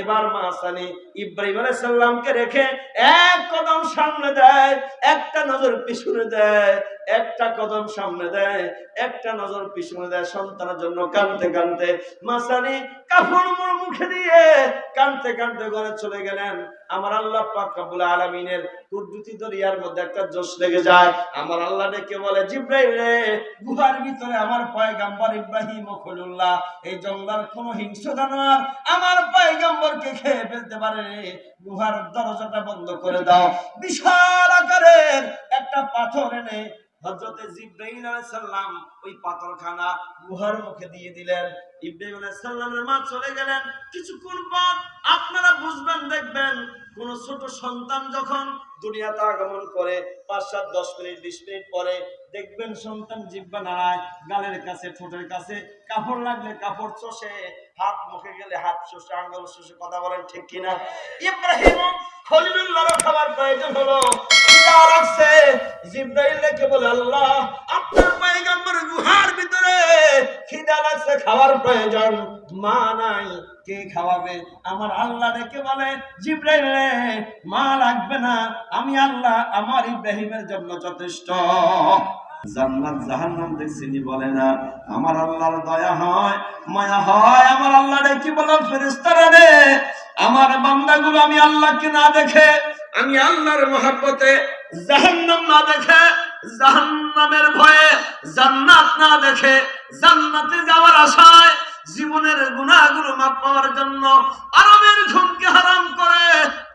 এবার মা সানি ইব্রাহিম আলাইহিস সালামকে রেখে এক কদম সামনে দেয়, একটা নজর পিছনে দেয়, একটা কদম সামনে দেয়, একটা নজর পিছনে দেয়। সন্তানের জন্য কাঁদতে কাঁদতে মা সানি কাফন মুখে দিয়ে কাঁদতে কাঁদতে ঘরে চলে গেলেন। আমার আল্লাহ পাক রব্বুল আলামিনের কুদরতি দরিয়ার মধ্যে একটা জোশ লেগে যায়। আমার আল্লাহ ডেকে বলে, জিবরাইল রে, গুহার ভিতরে আমার পয়গম্বর ইব্রাহিম খলিলুল্লাহ, এই জঙ্গলার কোন হিংস্র জানোয়ার আমার পয়গম্বরকে খেয়ে ফেলতে পারে, গুহার দরজাটা বন্ধ করে দাও। বিশাল আকারের একটা পাথর এনে হযরত জিবরাইল আলাইহিস সালাম ওই পাথরখানা গুহার মুখে দিয়ে দিলেন। ইব্রাহিম আলাইহিস সালামের মা চলে গেলেন। কিছুক্ষণ পর আপনারা বুঝবেন, দেখবেন কোন ছোট সন্তান যখন দুনিয়াতে আগমন করে ৫, ৭, ১০ মিনিট ২০ মিনিট পরে দেখবেন সন্তান জিহ্বা নাড়ায়, গালের কাছে ঠোঁটের কাছে কাপড় লাগলে কাপড় চষে, হাত মুখে গেলে হাত চষে, আঙ্গুল চষে। কথা বলেন ঠিক কিনা? ইব্রাহিম খলিলুল্লাহর খাবার প্রয়োজন হলো, খিদা লাগছে। জিবরাইল কে বলে, আল্লাহ আপনার পয়গম্বর গুহার ভিতরে খিদা লাগছে, খাবার প্রয়োজন, মা নাই, কে খাওয়াবে? আমার আল্লাহ ডেকে বলে, জিবরাইল রে, মা লাগবে না, আমি আল্লাহ আমার ইব্রাহিমের জন্য যথেষ্ট। জান্নাত জাহান্নাম দেখছিনি বলে না, আমার আল্লাহর দয়া হয়, মায়া হয়। আমার আল্লাহ ডেকে বলে, ফেরেশতারা রে, আমার বান্দাগুলো আমি আল্লাহকে না দেখে, আমি আল্লাহর মহব্বতে জাহান্নাম না দেখে, জাহান্নামের ভয়ে জান্নাত না দেখে, জান্নাতে যাওয়ার আশায় জীবনের গুনাহগুলো মাফ পাওয়ার জন্য আরামের ঘুমকে হারাম করে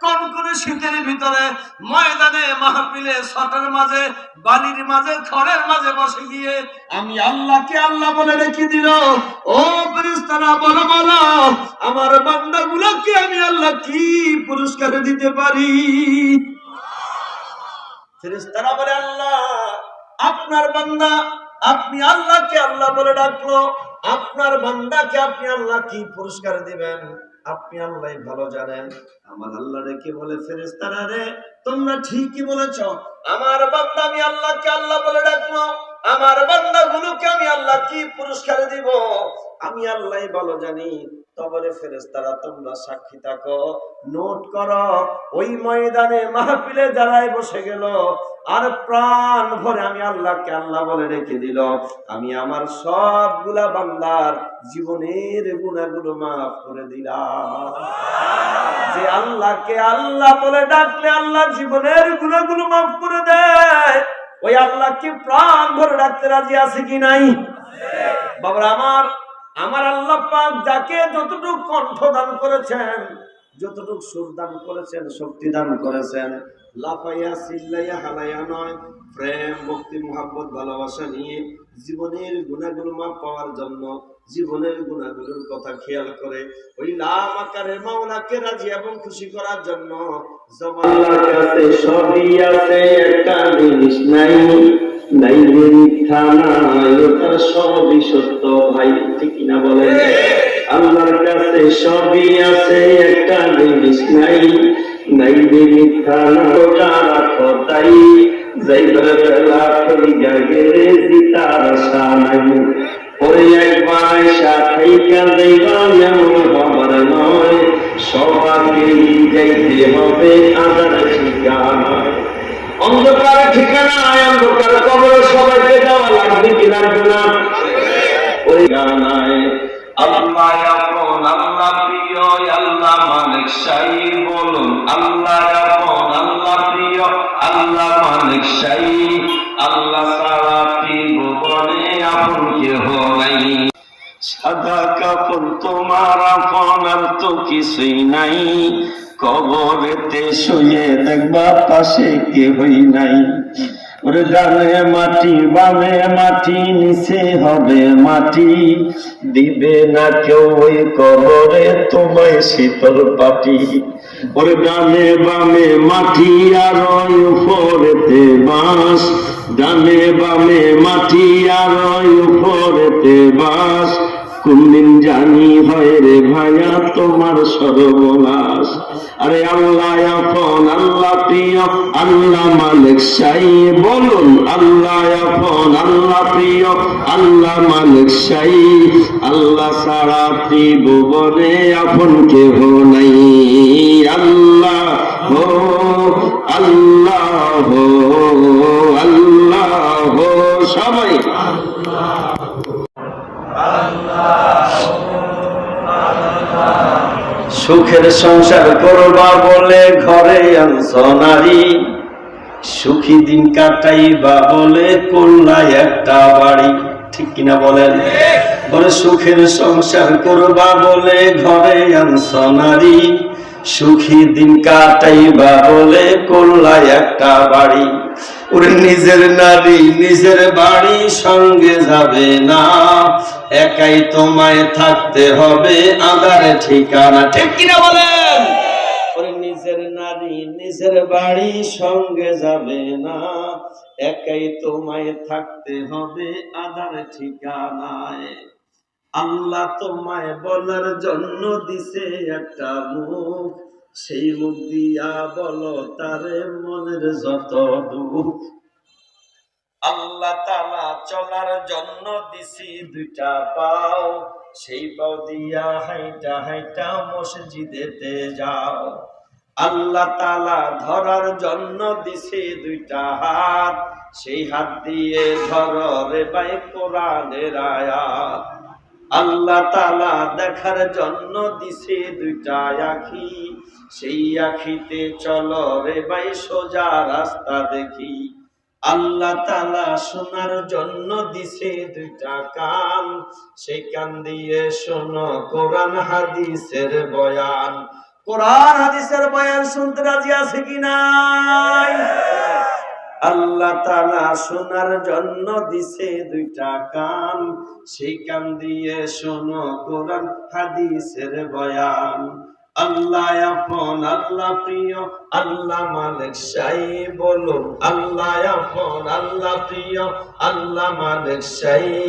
কনকনে শীতের ভিতরে ময়দানে মাহফিলে ছটার মাঝে বালির মাঝে খড়ের মাঝে বসে গিয়ে আমি আল্লাহকে আল্লাহ বলে রেখে দিল। ও ফেরেশতারা বলো বলো, আমার বান্দাগুলোকে আমি আল্লাহ কি পুরস্কার দিতে পারি? ফেরেশতারা বলে, আল্লাহ আপনার বান্দা, আপনি আল্লাহকে আল্লাহ বলে ডাকলো, আপনার বান্দাকে আপনি আল্লাহ কি পুরস্কার দিবেন আপনি আল্লাহ ভালো জানেন। আমার আল্লাহ রেখে বলে, ফেরেশতারা রে, তোমরা ঠিকই বলেছো, আমার বান্দা আমি আল্লাহকে আল্লাহ বলে ডাকলো, আমার বান্দাগুলোকে আমি আল্লাহ কি পুরস্কার দিব আমি আল্লাহ ভালো জানি। তবে ফেরেশতারা তোমরা সাক্ষী থাকো, নোট করো, ওই ময়দানে মাহফিলে যারাই বসে গেল আর প্রাণ ভরে আমি আল্লাহকে আল্লাহ বলে রেখে দিল, আমি আমার সবগুলা বান্দার জীবনের গুনাহগুলো মাফ করে দিলাম। যে আল্লাহকে আল্লাহ বলে ডাকলে আল্লাহ জীবনের গুনাহগুলো মাফ করে দেয়, ওই আল্লাহকে প্রাণ ভরে ডাকতে রাজি আছে কি নাই? বাবা আমার আল্লাহ পাক যাকে যতটুকু কণ্ঠ দান করেছেন, যতটুকু সুর দান করেছেন, শক্তি দান করেছেন, লাফাইয়া চিল্লাইয়া হালাইয়া নয়, প্রেম ভক্তি মুহাব্বত ভালোবাসা নিয়ে জীবনের গুনাহগুলো মাফ পাওয়ার জন্য, জীবনের গুনাহগুলোর কথা খেয়াল করে ওই লাম আকারে মাওলাকে রাজি এবং খুশি করার জন্য আল্লাহর কাছে সবই আছে, একটা জিনিস নাই, নাই মিথ্যা নাই, ওটার সবই সত্য। ভাই ঠিক কিনা বলেন? আল্লাহর কাছে সবই আছে, একটা জিনিস নাই, নাই মিথ্যা না, ওটা রাখো তাই, যাইবার বেলা কইয়া গেলে জিতার আশা নাই, ওই একবার সাথেইকা যাইবা এমন হবার নয়, সবাইকে যাইতে হবে আদার ঠিকানায়। অন্ধকার ঠিকানায়, অন্ধকার কবরে সবাইকে যাওয়া লাগবে কি লাগবে না? ওই গানায় আল্লাহ আপন, আল্লাহ প্রিয়, আল্লাহ মালিক শাহী, বলুন আল্লাহ আপন, আল্লাহ প্রিয়, আল্লাহ মালিক শাহী, আল্লাহ ছাড়া ত্রিভুবনে আপন কেহ নাই। সাদা কাপড় তোমার আপন, আর তো কিছুই নাই, কবরেতে শুয়ে দেখবা পাশে কেহই নাই, ওরে ডানে মাটি বামে মাটি, নিচে হবে মাটি, দিবে না কেউ ওই কবরে তোমায় শীতল পাটি, ওরে ডানে বামে মাটি আর ওই উপরেতে বাঁশ, ডানে বামে মাটি আর ওই উপরেতে বাঁশ, কোনদিন জানি হয় রে ভাইয়া তোমার সর্বনাশ। আরে আল্লাহ আপন, আল্লাহ প্রিয়, আল্লাহ মালিক শাহী, বলুন আল্লাহ আপন, আল্লাহ প্রিয়, আল্লাহ মালিক শাহী। আল্লাহ ছাড়া ত্রিভুবনে আপন কেহ নাই। আল্লাহ হো, আল্লাহ হো, আল্লাহ হো, সবাই সুখের সংসার করবা বলে ঘরে আনছ নারী, সুখী দিন কাটাইবা বলে করলা একটা বাড়ি। ঠিক কিনা বলেন? বলে সুখের সংসার করবা বলে ঘরে আনছ নারী, সুখী দিন কাটাইবা বলে করলা একটা বাড়ি। ওরে নিজের নারী নিজের বাড়ি সঙ্গে যাবে না, একাই তোমায় থাকতে হবে আঁধারে ঠিকানা। ঠিক কিনা বলেন? ওরে নিজের নারী নিজের বাড়ি সঙ্গে যাবে না, একাই তোমায় থাকতে হবে আঁধারে ঠিকানায়। আল্লাহ তোমায় বলার জন্য দিছে একটা মুখ, সেই মুখ দিয়া বলো তারে মনের যত দুঃখ। আল্লাহ তাআলা চলার জন্য দিছি দুইটা পাও, সেই পাও দিয়া হাইটা হাইটা মসজিদেতে যাও। আল্লাহ তাআলা ধরার জন্য দিছে দুইটা হাত, সেই হাত দিয়ে ধরো রে ভাই কোরআনের আয়াত। আল্লাহ তাআলা দেখার জন্য দিছে দুইটা আখি, সেই আখিতে চলো রে ভাই সোজা রাস্তা দেখি। আল্লাহ তাআলা শোনার জন্য দিছে দুইটা কান, সেই কান দিয়ে শোনো কোরআন হাদিসের বয়ান। কোরআন হাদিসের বয়ান শুনতে রাজি আছে কি নাই? আল্লাহ তাআলা শোনার জন্য দিছে দুইটা কান, সেই কান দিয়ে শোনো কোরআন হাদিসের বয়ান। আল্লাহ আপন, আল্লাহ প্রিয়, আল্লাহ মালিক শাহী, বলুন আল্লাহ আপন, আল্লাহ প্রিয়, আল্লাহ মালিক শাহী।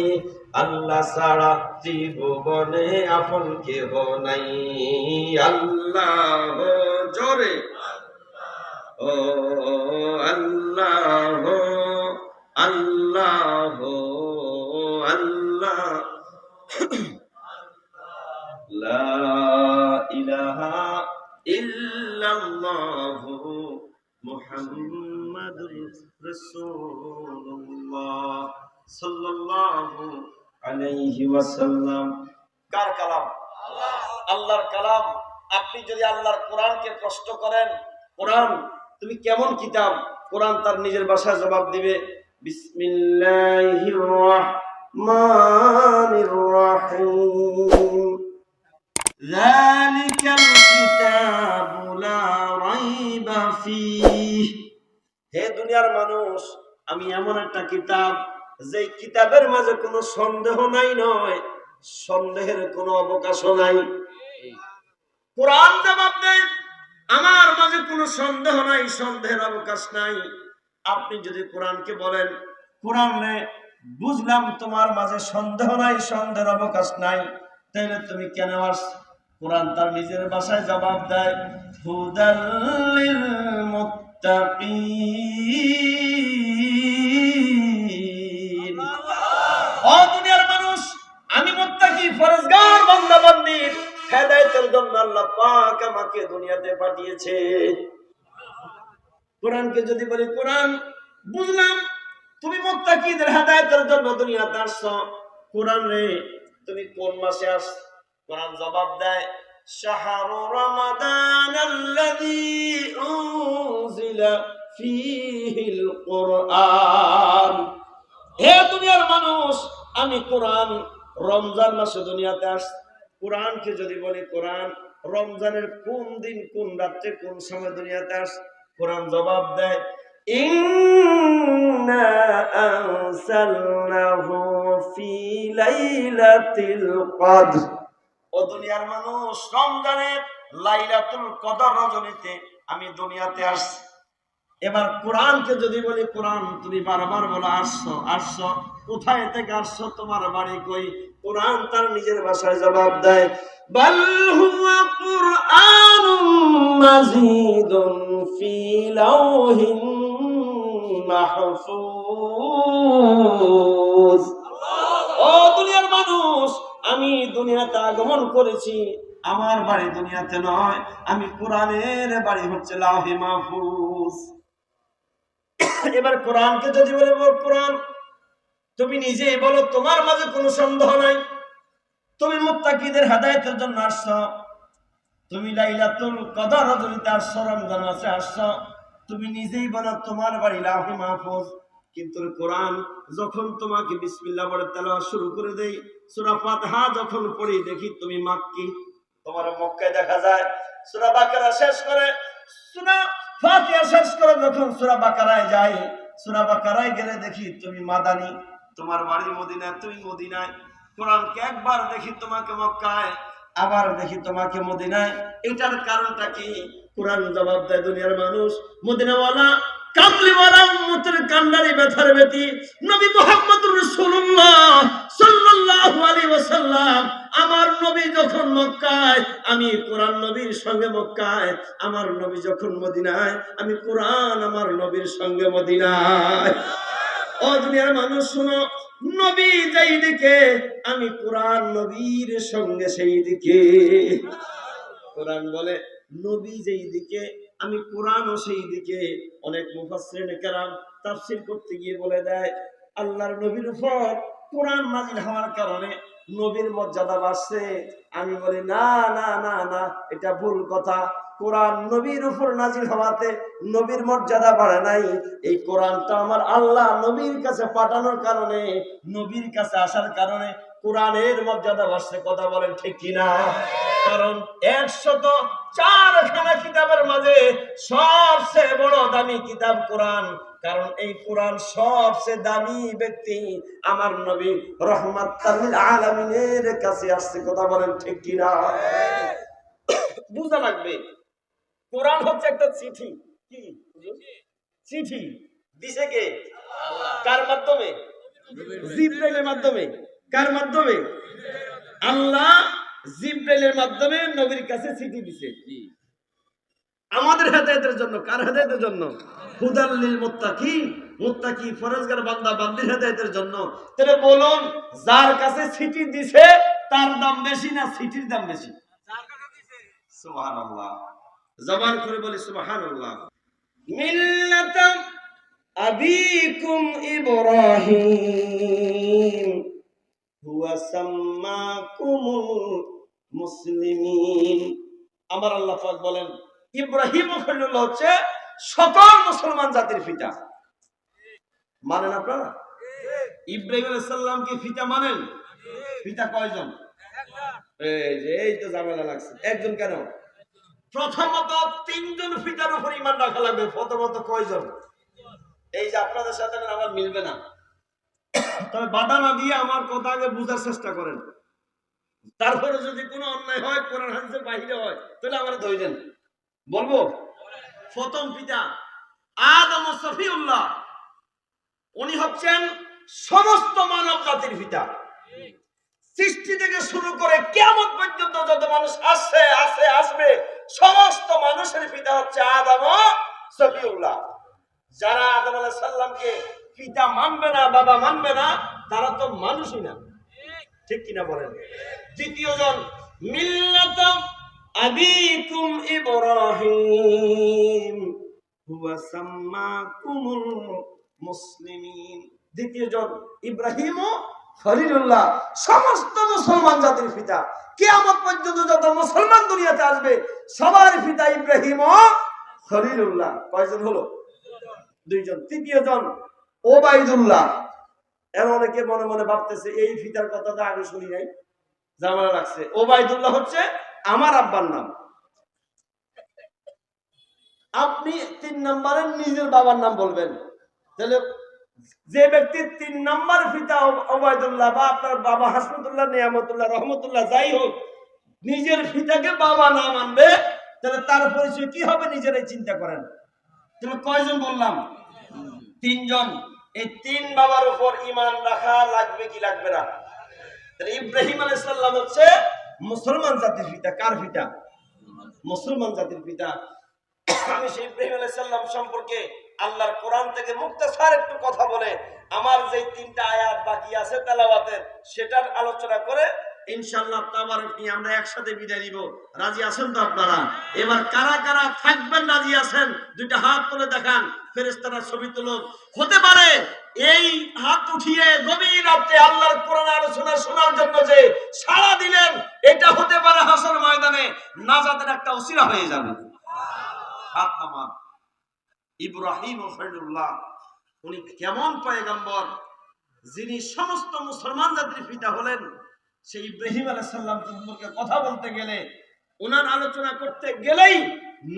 আল্লাহ ছাড়া ত্রিভুবনে আপন কেহ নাই। আল্লাহ জোরে ও আল্লাহ, আল্লাহ আল্লাহ, লা ইলাহা ইল্লাল্লাহ মুহাম্মাদুর রাসূলুল্লাহ সাল্লাল্লাহু আলাইহি ওয়াসাল্লাম। কার কালাম? আল্লাহর কালাম। আপনি যদি আল্লাহর কোরআনকে প্রশ্ন করেন, কোরআন তুমি কেমন কিতাব, কোরআন তার নিজের ভাষায় জবাব দিবে, বিসমিল্লাহির রাহমানির রাহিম, যালিকাল কিতাবু লা রাইবা ফীহ। হে দুনিয়ার মানুষ, আমি এমন একটা কিতাব, যে কিতাবের মাঝে কোনো সন্দেহ নাই, নয় সন্দেহের কোনো অবকাশও নাই। কোরআন জবাব দেয়, আমার মাঝে কোনো সন্দেহ নাই, সন্দেহের অবকাশ নাই। আপনি যদি কোরআনকে বলেন, কোরআন রে বুঝলাম তোমার মাঝে সন্দেহ নাই, সন্দেহের অবকাশ নাই, তাহলে তুমি কেন আসছো? কোরআন তার নিজের ভাষায় জবাব দেয়, হুদাল লিল মুত্তাকিন। ও দুনিয়ার মানুষ, আমি মুত্তাকি ফরজগার বান্দা বান্দির হেদায়েতের জন্য আল্লাহ পাক আমাকে দুনিয়াতে পাঠিয়েছে। কোরআনকে যদি বলি, কোরআন বুঝলাম তুমি মুত্তাকিদের হেদায়েতের জন্য দুনিয়াতে আসছো, কোরআন রে তুমি কোন মাসে আসছো? কোরআন জবাব দেয়, শাহরু রমাদানাল্লাযী উনজিলা ফীহিল কুরআন। হে দুনিয়ার মানুষ, আমি কোরআন রমজান মাসে দুনিয়াতে আসছি। কোরআনকে যদি বলি, কোরআন রমজানের কোন দিন, কোন রাত্রে, কোন সময় দুনিয়াতে আসছে? কোরআন জবাব দেয়, ইন্না আনসালনাহু ফী লাইলাতিল কদর। ও দুনিয়ার মানুষ, রমজানের লাইলাতুল কদর রজনীতে আমি দুনিয়াতে আসছি। এবার কোরআনকে যদি বলি, কোরআন তুমি বারবার বলো আসছো আসছো, কোথায় থেকে আসছো, তোমার বাড়ি কই, কোরআন তার নিজের ভাষায় জবাব দেয়, বাল হুয়া কুরআনুম মাজিদুন ফি লাওহিন মাহফুজ। ও দুনিয়ার মানুষ, আমি দুনিয়াতে আগমন করেছি, আমার বাড়ি দুনিয়াতে নয়, আমি কোরআনের বাড়ি হচ্ছে লাওহে মাহফুজ। এবার কোরআনকে যদি বলে, কোরআন তুমি নিজেই বলো তোমার মাঝে কোনো সন্দেহ নাই, তুমি মুত্তাকিদের হেদায়েতের জন্য আসছো, তুমি লাইলাতুল কদর রজনীতে আসছো, রমজান মাসে আসছো, তুমি নিজেই বলো তোমার বাড়ি লাওহে মাহফুজ। কিন্তু কোরআন যখন তোমাকে বিসমিল্লাহ বলে তেলাওয়াত শুরু করে দেই, সূরা ফাতিহা যখন পড়ি দেখি তুমি মাক্কি, তোমার মক্কায় দেখা যায়। সূরা বাকারা শেষ করে, সূরা ফাতিহা শেষ করে যখন সূরা বাকারায় যাই, সূরা বাকারায় গেলে দেখি তুমি মাদানী, তোমার বাড়ি মদিনায়, তুমি মদিনায়। কোরআনকে একবার দেখি তোমাকে মক্কায়, আবার দেখি তোমাকে মদিনায়। এটার কারণটা কি? কোরআন জবাব দেয়, দুনিয়ার মানুষ, মদিনাওয়ালা কামলিওয়ালা উম্মতের কান্ডারি ব্যথার ব্যথি নবী মুহাম্মদুর রাসূলুল্লাহ সাল্লাল্লাহু আলাইহি ওয়াসাল্লাম, আমার নবী যখন মক্কায়, আমি কোরআন নবীর সঙ্গে মক্কায়, আমার নবী যখন মদিনায়, আমি কোরআন আমার নবীর সঙ্গে মদিনায়। ও দুনিয়ার মানুষ শুনো, নবী যেই দিকে, আমি কোরআন নবীর সঙ্গে সেই দিকে। কোরআন বলে নবী যেই দিকে, আমি কোরআনও সেই দিকে। অনেক মুফাসসিরিনে কেরাম তাফসীর করতে গিয়ে বলে দেয়, আল্লাহর নবীর উপর কোরআন নাযিল হওয়ার কারণে নবীর মর্যাদা বাড়ছে। আমি বলি না না না না, এটা ভুল কথা। কোরআন নবীর উপর নাযিল হওয়াতে নবীর মর্যাদা বাড়ে নাই। এই কোরআনটা আমার আল্লাহ নবীর কাছে পাঠানোর কারণে, নবীর কাছে আসার কারণে কোরআনের মর্যাদা বাড়ছে। কথা বলেন ঠিক কিনা? কারণ 104খানা কিতাবের মাঝে সবচেয়ে বড় দামি কিতাব কোরআন। কারণ এই কোরআন সবচেয়ে দামি ব্যক্তি আমার নবী রহমাতুল লিল আলামিনের কাছে আসছে। কথা বলেন ঠিক কিনা? বুঝা লাগবে, কোরআন হচ্ছে একটা চিঠি। কি চিঠি দিছে কে? কার মাধ্যমে? জিবরাইলের মাধ্যমে। কার মাধ্যমে? আল্লাহ জিবরাইলের মাধ্যমে নবীর কাছে চিঠি দিছে আমাদের হেদায়েতের জন্য। কার হেদায়েতের জন্য? হুদাল লিল মুত্তাকিন, মুত্তাকি ফরজগার বান্দা বান্দির হেদায়েতের জন্য। তাহলে বলুন, যার কাছে চিঠি দিছে তার দাম বেশি না চিঠির দাম বেশি? সুবহানাল্লাহ, জবান করে বলি সুবহানাল্লাহ। মিল্লাতাম আবিকুম ইব্রাহিম হুয়া সাম্মাকুমুল মুসলিমিন। আমার আল্লাহ পাক বলেন, ইব্রাহিম খলিলুল্লাহ হচ্ছে সকল মুসলমান জাতির পিতা। মানেন আপনারা? ইব্রাহিম আলাইহিস সালামকে পিতা মানেন? পিতা কয়জন? এই তো ঝামেলা লাগছে। একজন কেন? প্রথমত 3জন পিতার উপর ঈমান রাখা লাগবে। প্রথমত কয়জন? এই যে আপনাদের সাথে আমার মিলবে না, তবে বাধা না দিয়ে আমার কথা আগে বুঝার চেষ্টা করেন। তারপরে যদি কোনো অন্যায় হয়, কোরআন হাদিসের বাইরে হয়, তাহলে আমরা ধরেন বলবো। প্রথম পিতা আদম ও সফিউল্লাহ, উনি হচ্ছেন সমস্ত মানব জাতির পিতা। সৃষ্টি থেকে শুরু করে কিয়ামত পর্যন্ত যত মানুষ আসবে সমস্ত মানুষের পিতা হচ্ছে আদম ও সফিউল্লাহ। যারা আদম আলাইহিস সালামকে পিতা মানবে না, বাবা মানবে না, তারা তো মানুষই না। ঠিক কিনা বলেন? দ্বিতীয় জন মিল্লাতাম আবিকুম ইব্রাহিম হুয়া সাম্মাকুমুল মুসলিমিন। দ্বিতীয় জন ইব্রাহিম ও খলিলুল্লাহ, সমস্ত মুসলমান জাতির পিতা। কিয়ামত পর্যন্ত যত মুসলমান দুনিয়াতে আসবে সবার পিতা ইব্রাহিম ও খলিলুল্লাহ। কয়জন হলো? 2 জন। তৃতীয় জন ওবাইদুল্লাহ। এর অনেকে মনে মনে ভাবতেছে এই পিতার কথা তো আগে শুনি নাই, ঝামেলা লাগছে। ওবাইদুল্লাহ হচ্ছে আমার আব্বার নাম। আপনি 3 নম্বরের নিজের বাবার নাম বলবেন, তাহলে যে ব্যক্তি 3 নম্বর পিতা ওবাইদুল্লাহ বা আপনার বাবা হাসনাতুল্লাহ, নিয়ামতুল্লাহ, রহমতুল্লাহ যাই হোক, নিজের পিতাকে বাবা না মানবে, তাহলে তার পরিচয় কি হবে? নিজেরাই চিন্তা করেন। তাহলে কয়জন বললাম? 3 জন। এই 3 বাবার উপর ঈমান রাখা লাগবে কি লাগবে না? ইব্রাহিম আলাইহিস সালাম হচ্ছে মুসলমান জাতির পিতা। কার পিতা? মুসলমান জাতির পিতা। আমি সেই ইব্রাহিম আলাইহিস সালাম সম্পর্কে আল্লাহর কোরআন থেকে মুক্তাসার একটু কথা বলে আমার যে 3টা আয়াত বাকি আছে তেলাওয়াতের সেটার আলোচনা করে ইনশাআল্লাহ তাবারক নিয়ে আমরা একসাথে বিদায় নিব। রাজি আছেন তো আপনারা? এবার কারা কারা থাকবেন রাজি আছেন? দুইটা হাত তুলে দেখান, ফেরেশতারা ছবি তুলো। হতে পারে এই হাত উঠিয়ে গভীর রাতে আল্লাহর কোরআন আলোচনা শোনার জন্য যে সাড়া দিলেন, এটা হতে পারে হাসর ময়দানে নাজাতের একটা ওসিলা হয়ে যাবে। হাত নামান। ইব্রাহিম খলিলুল্লাহ, উনি কেমন পয়গম্বর, যিনি সমস্ত মুসলমান জাতির পিতা হলেন। সেই ইব্রাহিম আলাইহিস সালাম সম্পর্কে কথা বলতে গেলে, ওনার আলোচনা করতে গেলেই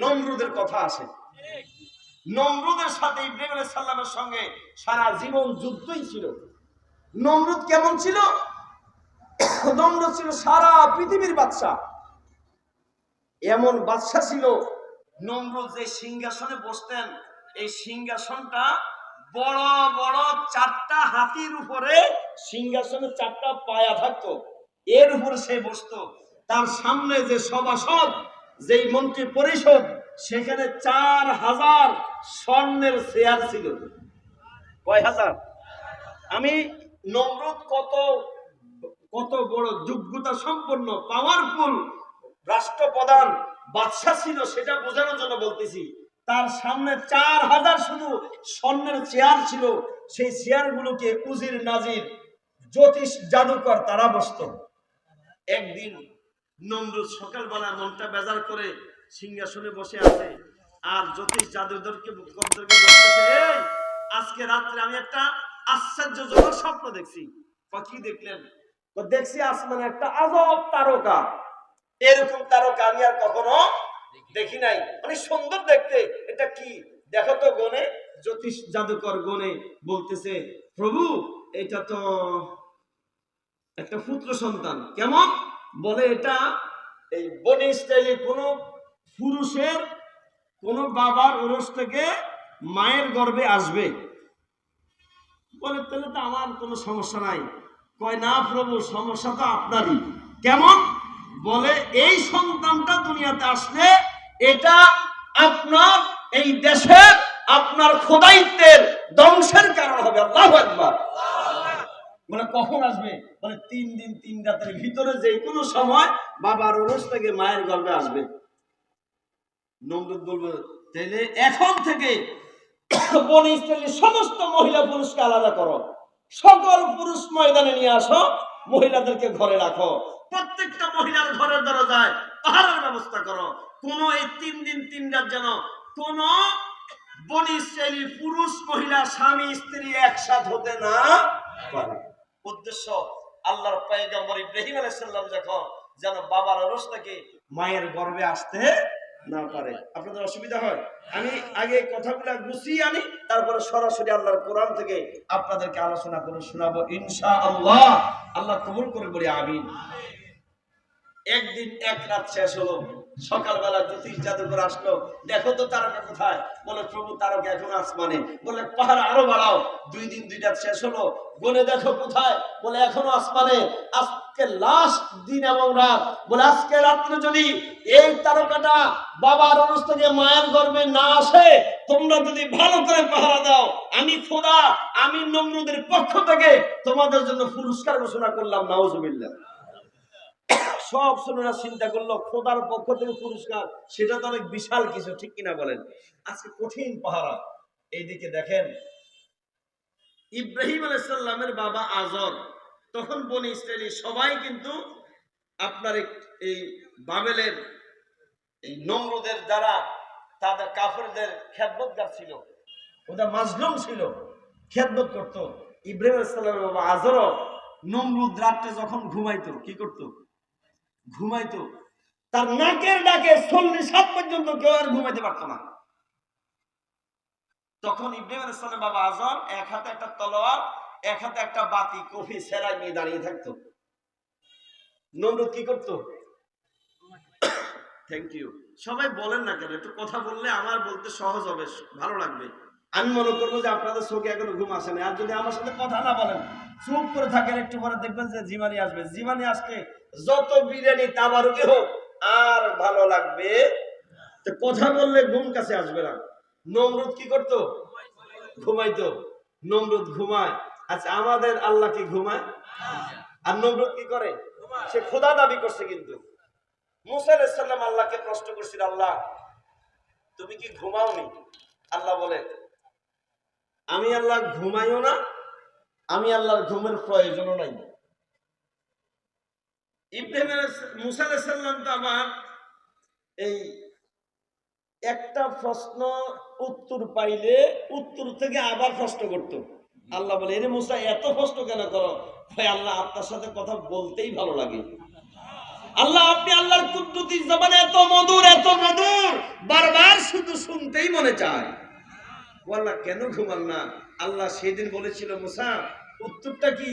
নমরুদের কথা আসে। নমরুদের সাথে ইব্রাহিম আলাইহিস সালামের সঙ্গে সারা জীবন যুদ্ধই ছিল। নমরুদ কেমন ছিল? নমরুদ ছিল সারা পৃথিবীর বাদশা। এমন বাদশা ছিল নমরুদ যে সিংহাসনে বসতেন, এই সিংহাসনটা বড় বড় 4টা হাতির উপরে সিংহাসনে 4টা পায়া থাকতো, এর উপরে সে বসতো। তার সামনে যে সভাসদ, যেই মন্ত্রী পরিষদ, সেখানে 4000 স্বর্ণের চেয়ার ছিল। কয় হাজার? আমি নমরুদ কত কত বড় যোগ্যতা সম্পন্ন পাওয়ারফুল রাষ্ট্রপ্রধান বাদশা ছিল সেটা বোঝানোর জন্য বলতেছি। তার সামনে 4000 শুধু স্বর্ণের চেয়ার ছিল। সেই চেয়ারগুলোকে উজির নাজির জ্যোতিষ জাদুকর তারা বসত। একদিন নমরুদ সকালবেলা মনটা বেজার করে সিংহাসনে বসে আছে, আর জ্যোতিষ জাদুকরকে বলতেছে, এই আজকে রাত্রে আমি একটা আশ্চর্যজনক স্বপ্ন দেখছি। কি দেখলেন? দেখছি আসমানে একটা আজব তারকা, এরকম তারকা আমি আর কখনো দেখি নাই, অনেক সুন্দর দেখতে। এটা কি দেখো তো গনে। জ্যোতিষ জাদুকর গনে বলতেছে, প্রভু এটা তো একটা পুত্র সন্তান। কেমন? বলে এটা এই বনি ইসরাইলের কোন পুরুষের কোন বাবার ওরস থেকে মায়ের গর্ভে আসবে। বলে তাহলে তো আমার কোনো সমস্যা নাই। কয় না প্রভু, সমস্যা তো আপনারই। কেমন? বলে এই সন্তানটা দুনিয়াতে আসলে এটা আপনার এই দেশের আপনার খোদাইত্বের ধ্বংসের কারণ হবে। আল্লাহু আকবার। বলে কখন আসবে? বলে 3 দিন 3 রাতের ভিতরে যে কোনো সময় বাবার ওরস থেকে মায়ের গর্ভে আসবে। নমরুদ বলবে তাহলে এখন থেকে বনি ইসরাইলের সমস্ত মহিলা পুরুষকে আলাদা করো, সকল পুরুষ ময়দানে নিয়ে আসো, মহিলাদেরকে ঘরে রাখো, প্রত্যেকটা মহিলার ঘরের দরজায় পাহারার ব্যবস্থা করো। কোন এই 3 দিন 3 রাত যেন কোন বনি ইসরাইলি পুরুষ মহিলা স্বামী স্ত্রী একসাথে হতে না পারে। উদ্দেশ্য আল্লাহর পয়গম্বর ইব্রাহিম আলাইহিস সালাম যখন যেন বাবার ওরস থেকে মায়ের গর্ভে আসতে না পারে। আপনাদের অসুবিধা হয়? আমি আগে কথাগুলো গুছিয়ে আনি, তারপরে সরাসরি আল্লাহর কোরআন থেকে আপনাদেরকে আলোচনা করে শোনাবো ইনশাআল্লাহ। আল্লাহ কবুল করে বলি আমিন। একদিন এক রাত শেষ হলো, সকালবেলা জ্যোতিষ জাদুকর আসলো, দেখো তো তারকা কোথায়? বলে প্রভু তারকা এখন আসমানে। বলে পাহাড় আরো বাড়াও। 2 দিন 2 রাত শেষ হলো, গনে দেখো কোথায়? বলে এখনো আসমানে। আজকে লাস্ট দিন এবং রাত। বলে আজকে রাত্রে যদি এই তারকাটা বাবার ওরস থেকে মায়ের গর্ভে না আসে, তোমরা যদি ভালো করে পাহারা দাও, আমি খোদা, আমি নমরুদের পক্ষ থেকে তোমাদের জন্য পুরস্কার ঘোষণা করলাম। নাউজুবিল্লাহ। সব শুনে চিন্তা করলো খোদার পক্ষ থেকে পুরস্কার, সেটা তো অনেক বিশাল কিছু, ঠিক কিনা বলেন? আজকে কঠিন পাহারা। এইদিকে দেখেন ইব্রাহিম আলাইহিস সালামের বাবা আজর, তখন বনি ইসরাইলি সবাই কিন্তু আপনার এই বাবেলের এই নমরুদের দ্বারা তাদের কাফেরদের খেদমতগার ছিল, ওটা মাজলুম ছিল, খেদমত করত। ইব্রাহিম আলাইহিস সালামের বাবা আজর নমরুদ রাত্রে যখন ঘুমাইতো কি করতো? ঘুমাইতো, তার নাকের ডাকে 40 হাত পর্যন্ত কেউ আর ঘুমাইতে পারতো না। তখন ইব্রাহিম আলাইহিস সালামের বাবা আজর এক হাতে একটা তলোয়ার, এক হাতে একটা বাতি কফি সেরাই নিয়ে দাঁড়িয়ে থাকতো। নমরুদ কি করতো? Thank you. সবাই বলেন না কেন? একটু কথা বললে আমার বলতে সহজ হবে, ভালো লাগবে। আমি মনে করবো যে আপনাদের চোখে এখনো ঘুম আসে না। আর যদি আমার সাথে কথা না বলেন চুপ করে থাকেন, একটু পরে দেখবেন যে জীবানী আসবে। জীবানী আসলে যত বিরিয়ানি তাবারুকি হোক আর ভালো লাগবে। তো কথা বললে ঘুম কাছে আসবে না। নমরুদ কি করতো? ঘুমাইতো। নমরুদ ঘুমায়। আচ্ছা, আমাদের আল্লাহ কি ঘুমায়? আর নমরুদ কি করে? সে খোদা দাবি করছে। কিন্তু মুসা আলাইহিস সালাম আল্লাহকে প্রশ্ন করছিল, আল্লাহ তুমি কি ঘুমাওনি? আল্লাহ বলে, আমি আল্লাহ ঘুমাইও না, আমি আল্লাহর ঘুমের প্রয়োজনও নাই। মুসা আলাইহিস সালাম তো আবার এই একটা প্রশ্ন উত্তর পাইলে উত্তর থেকে আবার প্রশ্ন করতো। আল্লাহ বলে, এরে মুসা এত প্রশ্ন কেন করো? ভাই আল্লাহ আপনার সাথে কথা বলতেই ভালো লাগে। আল্লাহ আপনি আল্লাহর কুদরতি জবান এত মধুর, এত মধুর, বারবার শুধু শুনতেই মনে চায়। আল্লাহ কেন ঘুমান না? আল্লাহ সেদিন বলেছিল, মুসা উত্তরটা কি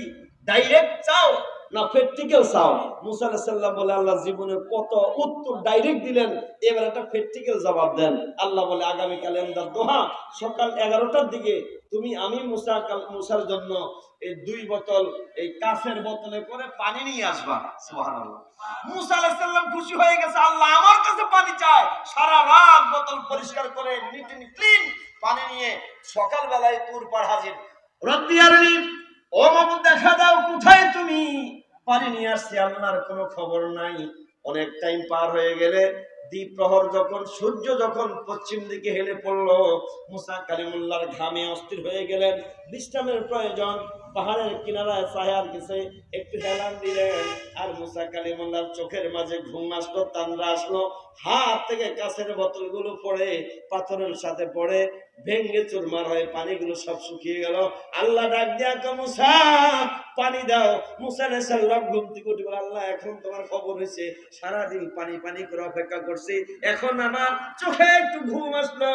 ডাইরেক্ট চাও না প্র্যাকটিক্যাল চাও? মুসা আলাইহিস সালাম বলে, আল্লাহ জীবনে কত উত্তর ডাইরেক্ট দিলেন, এবার একটা প্র্যাকটিক্যাল জবাব দেন। আল্লাহ বলে, আগামী ক্যালেন্ডার দোহা সকাল 11টার দিকে তুমি আমি মুসার জন্য এই 2 বোতল এই কাঁচের বোতলে করে পানি নিয়ে আসবা। সুবহানাল্লাহ। মুসা আলাইহিস সালাম খুশি হয়ে গেছে, আল্লাহ আমার কাছে পানি চায়। সারা রাত বোতল পরিষ্কার করে নিট এন্ড ক্লিন পানি নিয়ে সকাল বেলায় তুর পার হাজির। রব্বি আরনি, ও মাবুদ দেখা দাও কোথায় তুমি? পানি নিয়ে আসছি, আল্লাহর কোনো খবর নাই। অনেক টাইম পার হয়ে গেলে দ্বিপ্রহর যখন সূর্য যখন পশ্চিম দিকে হেলে পড়লো, মুসা কালিমুল্লাহর ঘামে অস্থির হয়ে গেলেন। বিশ্রামের প্রয়োজন। পাহাড়ের কিনারায় ছায়ার কাছে একটু হেলান দিলেন। আর মুসা কালিমুল্লাহর চোখের মাঝে ঘুম আসলো, তান্দ্রা আসলো। হাত থেকে কাছের বোতলগুলো পড়ে পাথরের সাথে পড়ে ভেঙ্গে চুরমার হয়ে পানিগুলো সব শুকিয়ে গেল। আল্লাহ ডাক দিয়া কো, মুসা পানি দাও। মুসা আলাইহিস সালাম ঘুম থেকে উঠে বলে, আল্লাহ এখন তোমার খবর হয়েছে, সারাদিন পানি পানি করে অপেক্ষা করছি, এখন আমার চোখে একটু ঘুম আসলো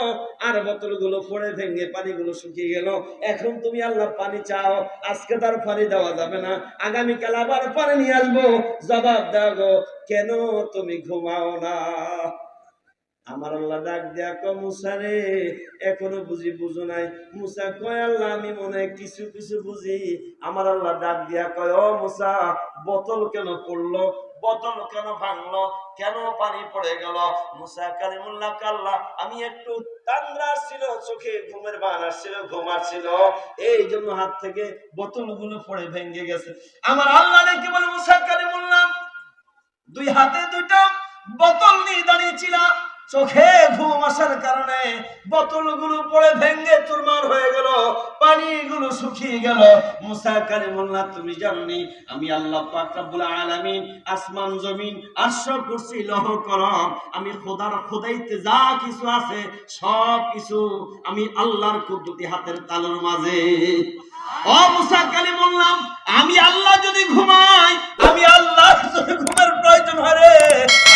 আর বোতলগুলো পড়ে ভেঙে পানিগুলো শুকিয়ে গেল। এখন তুমি আল্লাহ পানি চাও, আজকে তার পানি দেওয়া যাবে না, আগামীকাল আবার পানি নিয়ে আসবো। জবাব দাও গো, কেন তুমি ঘুমাও না? আমার আল্লাহ ডাক দিয়া কো, মুসা রে এখনো বুঝো নাই? মুসা কয়, আল্লাহ আমি মনে কিছু কিছু বুঝি। আমার আল্লাহ ডাক দিয়া কয়, ও মুসা বোতল কেন পড়লো? বোতল কেন ভাঙলো? কেন পানি পড়ে গেল? মুসা কালিমুল্লাহ আল্লাহ আমি একটু তান্দ্রা ছিল, চোখে ঘুমের বান আসছিল, ঘুম আসছিল, এই জন্য হাত থেকে বোতলগুলো পড়ে ভেঙে গেছে। আমার আল্লাহ নাকি বলে, মুসা কালিমুল্লাহ 2 হাতে 2টা বোতল নিয়ে দাঁড়িয়েছিল, চোখে ঘুম আসার কারণে বোতলগুলো পড়ে ভেঙে চুরমার হয়ে গেল, পানিগুলো শুকিয়ে গেল। মুসা কালিমুল্লাহ তুমি জাননি আমি আল্লাহ পাক রব্বুল আলামিন আসমান জমিন আরশ কুরসি লৌহ কলম আমি খোদার খোদাইতে যা কিছু আছে সব কিছু আমি আল্লাহর কুদরতি হাতের তালুর মাঝে। ও মুসা কালিমুল্লাহ আমি আল্লাহ যদি ঘুমাই, আমি আল্লাহ যদি ঘুমের প্রয়োজন হয় রে,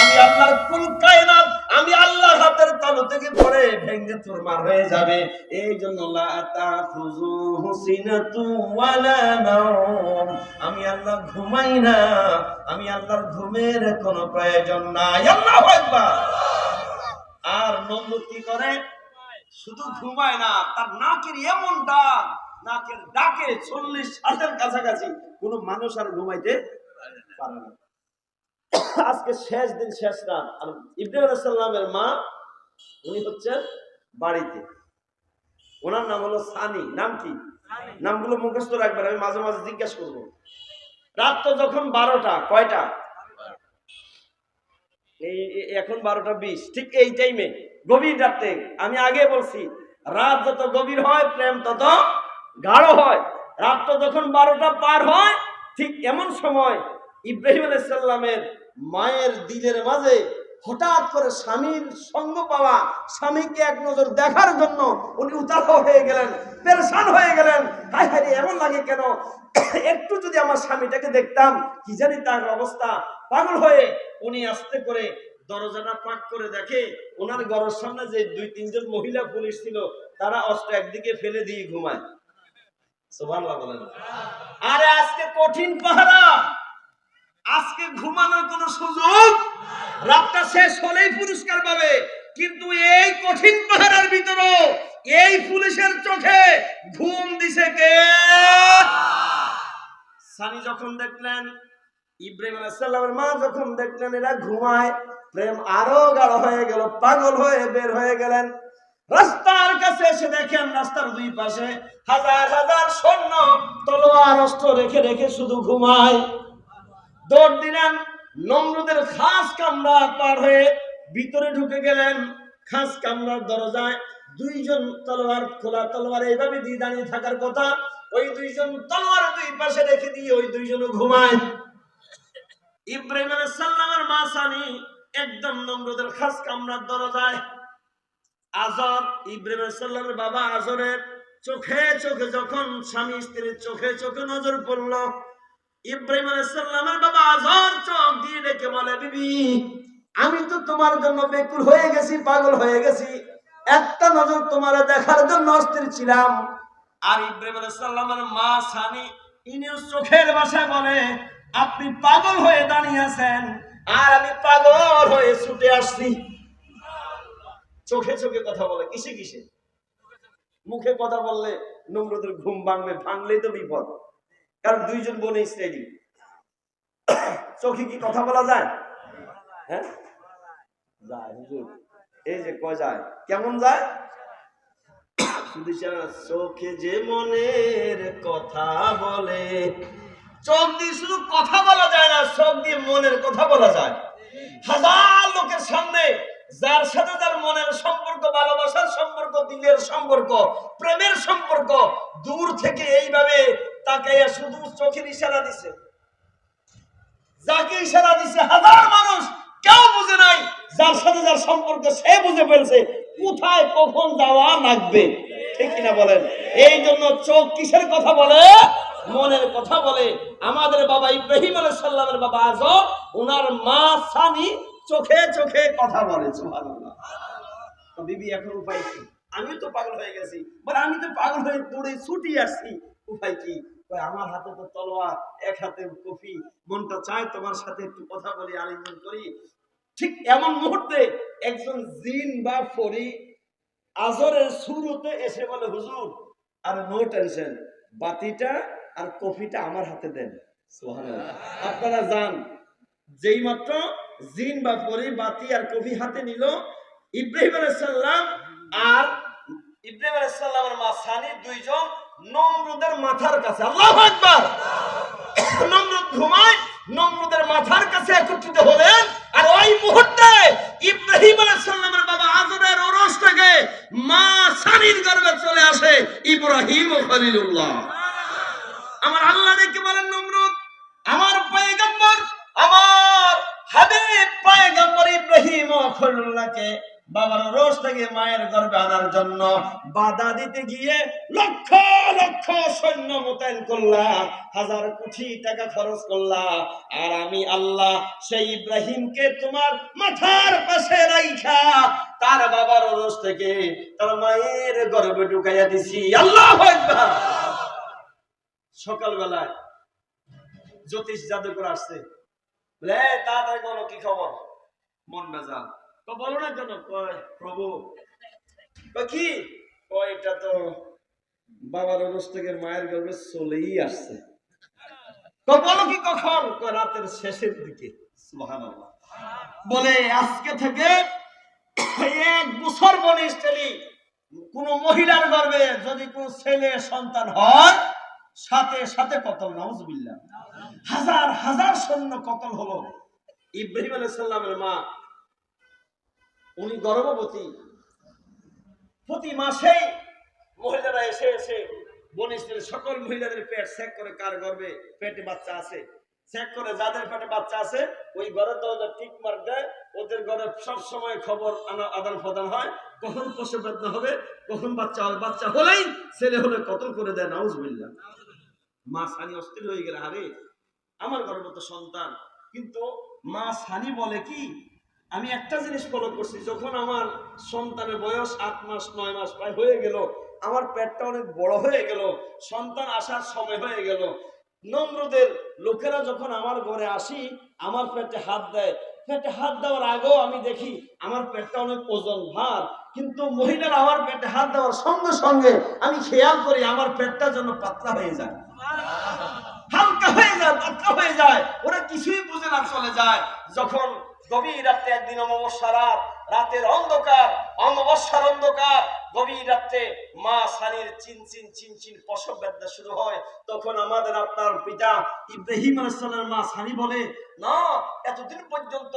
আমি আল্লাহর কুল কায়নাত আমি আল্লাহর হাতের তালু থেকে পড়ে ভেঙে চুরমার হয়ে যাবে। এই জন্য লা তাখুযুহু সিনাতু ওয়ালা নাওম, আমি আল্লাহ ঘুমাই না, আমি আল্লাহর ঘুমের কোনো প্রয়োজন নাই। আল্লাহু আকবার। আর নমরুদ কি করে? শুধু ঘুমায় না, তার নাকের এমন ডাক, নাকের ডাকে 40 হাতের কাছাকাছি কোন মানুষ আর ঘুমাইতে পারে না। আজকে শেষ দিন, শেষ রাত। আর ইব্রাহিম আলাইহিস সালামের মা উনি হচ্ছেন বাড়িতে, ওনার নাম হলো সানি। নাম কি? নামগুলো মুখস্থ রাখবেন, আমি মাঝে মাঝে জিজ্ঞাসা করবো। রাত তো যখন 12টা, কয়টা? এখন 12টা 20, ঠিক এই টাইমে গভীর রাতে। আমি আগে বলছি রাত যত গভীর হয় প্রেম তত গাঢ় হয়। রাত তো যখন 12টা পার হয়, ঠিক এমন সময় ইব্রাহিম আলাইহিস সালামের মায়ের দিলের মাঝে হঠাৎ করে স্বামীর সঙ্গ পাওয়া, স্বামীকে এক নজর দেখার জন্য উনি উতাল হয়ে গেলেন, পেরেশান হয়ে গেলেন। হায় হায় এমন লাগে কেন? একটু যদি আমার স্বামীটাকে দেখতাম, কি জানি তার অবস্থা। পাগল হয়ে উনি আস্তে করে দরজাটা পাক করে দেখে ওনার ঘরের সামনে যে 2-3 জন মহিলা পুলিশ ছিল, তারা অস্ত্র একদিকে ফেলে দিয়ে ঘুমায়। সুবহানাল্লাহ বলেন। আরে আজকে কঠিন পাহারা, আজকে ঘুমানোর কোনো সুযোগ, রাতটা শেষ হলেই পুরস্কার পাবে। কিন্তু এই কঠিন পাহারার ভিতরে এই পুলিশের চোখে ঘুম দিছে কে? সানি যখন দেখলেন, ইব্রাহিম আলাইহিস সালামের মা যখন দেখলেন এরা ঘুমায়, প্রেম আরো গাঢ় হয়ে গেল, পাগল হয়ে বের হয়ে গেলেন। রাস্তার কাছে এসে দেখেন রাস্তার দুই পাশে হাজার হাজার সৈন্য তলোয়ার অস্ত্র রেখে রেখে শুধু ঘুমায়। দৌড় দিলেন, নমরুদের খাস কামরা পার হয়ে ভিতরে ঢুকে গেলেন। খাস কামরার দরজায় দুইজন তলোয়ার, খোলা তলোয়ার এইভাবে দিয়ে দাঁড়িয়ে থাকার কথা, ওই দুইজন তলোয়ার দুই পাশে রেখে দিয়ে ওই দুইজনও ঘুমায়। ইব্রাহিম আলাইহিস সালামের মা সানি একদম নমরুদের খাস কামরার দরজায়। আজর, ইব্রাহিম আলাইহিস সালামের বাবা আজরের চোখে চোখে যখন স্বামী স্ত্রীর চোখে চোখে নজর পড়ল, ইব্রাহিম আলাইহিস সালামের বাবা আজর চোখ দিয়ে ডেকে বলে, বিবি আমি তো তোমার জন্য বেকুল হয়ে গেছি, পাগল হয়ে গেছি, একটা নজর তোমার দেখার জন্য অস্থির ছিলাম। আর ইব্রাহিম আলাইহিস সালামের মা সানি ইনিও চোখের ভাষায় বলে, আপনি পাগল হয়ে দাঁড়িয়ে আছেন আর আমি পাগল হয়ে ছুটে আসছি। চোখে চোখে কথা বলে, কিসে কিসে? মুখে কথা বললে নমরুদের ঘুম ভাঙবে, ভাঙলেই তো বিপদ, কারণ দুইজন বনে ইসরায়েলি। চোখে কি কথা বলা যায়? হ্যাঁ যায় হুজুর, এই যে কয় যায়, কেমন যায়? শুধু চোখে যে মনের কথা বলে, চোখ দিয়ে শুধু কথা বলা যায় না, চোখ দিয়ে মনের কথা বলা যায়। হাজার লোকের সামনে যার সাথে যার মনের সম্পর্ক, ভালোবাসার সম্পর্ক, দিলের সম্পর্ক, প্রেমের সম্পর্ক, দূর থেকে এইভাবে তাকাইয়া শুধু চোখের ইশারা দিছে, যাকে ইশারা দিছে হাজার মানুষ কেউ বুঝে নাই, যার সাথে যার সম্পর্ক সে বুঝে ফেলছে কোথায় কখন যাওয়া লাগবে, ঠিক কিনা বলেন? এই জন্য চোখ কিসের কথা বলে? মনের কথা বলে। আমাদের বাবা ইব্রাহিম আলাইহিস সালামের বাবা আজর, ওনার মা সানি চোখে চোখে কথা বলে। সুবহানাল্লাহ। বিবি এখন উপায় কি? আমি তো পাগল হয়ে গেছি, বলে আমি তো পাগল হয়ে দৌড়ে ছুটি আসছি, উপায় কি? আমার হাতে তো তলোয়ার, এক হাতে কফি, মনটা চায় তোমার সাথে একটু কথা বলি, আলিঙ্গন করি। ঠিক এমন মুহূর্তে একজন জিন বা পরী আজরের শুরুতে এসে বলে, হুজুর আর নো টেনশন, বাতিটা আর কফিটা আমার হাতে দেন। সুবহানাল্লাহ। আপনারা যান। যেই মাত্র জিন বা পরী বাতি আর কফি হাতে নিল, ইব্রাহিম আলাইহিস সালাম আর ইব্রাহিম আলাইহিস সালামের মা সানি দুইজন নমরুদের মাথার কাছে, আল্লাহু আকবার, নমরুদ ঘুমায়, নমরুদের মাথার কাছে একত্রিত হলেন। আর ওই মুহূর্তে ইব্রাহিম আলাইহিস সালামের বাবা আজরের ওরস থেকে মা সানির গর্ভে চলে আসে ইব্রাহিম ও খলিলুল্লাহ। আমার আল্লাহ ডেকে বলেন, নমরুদ আমার পয়গম্বর, আমার হাবিব পয়গম্বর ইব্রাহিম ও খলিলুল্লাহকে বাবার রোজ থেকে মায়ের গর্ভে আনার জন্য বাধা দিতে গিয়ে লক্ষ লক্ষ সৈন্য মোতায়েন করলাম, হাজার কোটি টাকা খরচ করলাম, আর আমি আল্লাহ সেই ইব্রাহিমকে তোমার মাথার পাশে রাইখা তার বাবার রোজ থেকে তার মায়ের গর্ভে ঢুকাইয়া দিছি। আল্লাহু আকবার। সকালবেলায় জ্যোতিষ জাদুকর আসছে, বলে তাড়াতাড়ি বলো কি খবর, মন বেজাল। তো বলো না কেন? কয় প্রভু, কি কয় এটা তো বাবার অরস থেকে মায়ের গর্ভে চলেই আসছে। তো বলো কি কখন? কয় রাতের শেষের দিকে। সুবহানাল্লাহ। বলে আজকে থেকে 1 বছর বনিষ্ঠলি কোন মহিলার গর্ভে যদি কোন ছেলে সন্তান হয়, সাথে সাথে কতল। নাউজুবিল্লাহ। হাজার হাজার সৈন্য কতল হলো। ইব্রাহিম আলাইহিস সালামের মা উনি গর্ভবতী, প্রতি মাসে মহিলারা এসে এসে বনিষ্ঠের সকল মহিলাদের পেট চেক করে, কার গর্ভে পেটে বাচ্চা আছে চেক করে, যাদের পেটে বাচ্চা আছে ওই ঘরের দরজা টিক মার দেয়, ওদের ঘরে সব সময় খবর আদান প্রদান হয়, কখন প্রসব বেদনা হবে, কখন বাচ্চা হবে, বাচ্চা হলেই ছেলে হলে কতল করে দেয়। নাউজুবিল্লাহ। মা সানি অস্থির হয়ে গেলে, আরে আমার গর্ভে তো সন্তান, কিন্তু মা সানি বলে কি, আমি একটা জিনিস ফলো করছি, যখন আমার সন্তানের বয়স 8 মাস 9 মাস প্রায় হয়ে গেল, আমার পেটটা অনেক বড় হয়ে গেল, সন্তান আসার সময় হয়ে গেল, নমরুদের লোকেরা যখন আমার ঘরে আসি আমার পেটে হাত দেয়, পেটে হাত দেওয়ার আগেও আমি দেখি আমার পেটটা অনেক ওজন ভার, কিন্তু মহিলারা আমার পেটে হাত দেওয়ার সঙ্গে সঙ্গে আমি খেয়াল করি আমার পেটটা যেন পাতলা হয়ে যায়, হালকা হয়ে যায়, বাচ্চা হয়ে যায়, ওরা কিছুই বুঝে না, চলে যায়। যখন গভীর রাত্রে একদিন অমাবস্যা রাত, রাতের অন্ধকার, অমাবস্যার অন্ধকার, গভীর রাত্রে মা সানির চিনচিন চিনচিন প্রসব বেদনা শুরু হয়। তখন আমাদের আপনার পিতা ইব্রাহিম আলাইহিস সালামের মা সানি বলে, না, এতদিন পর্যন্ত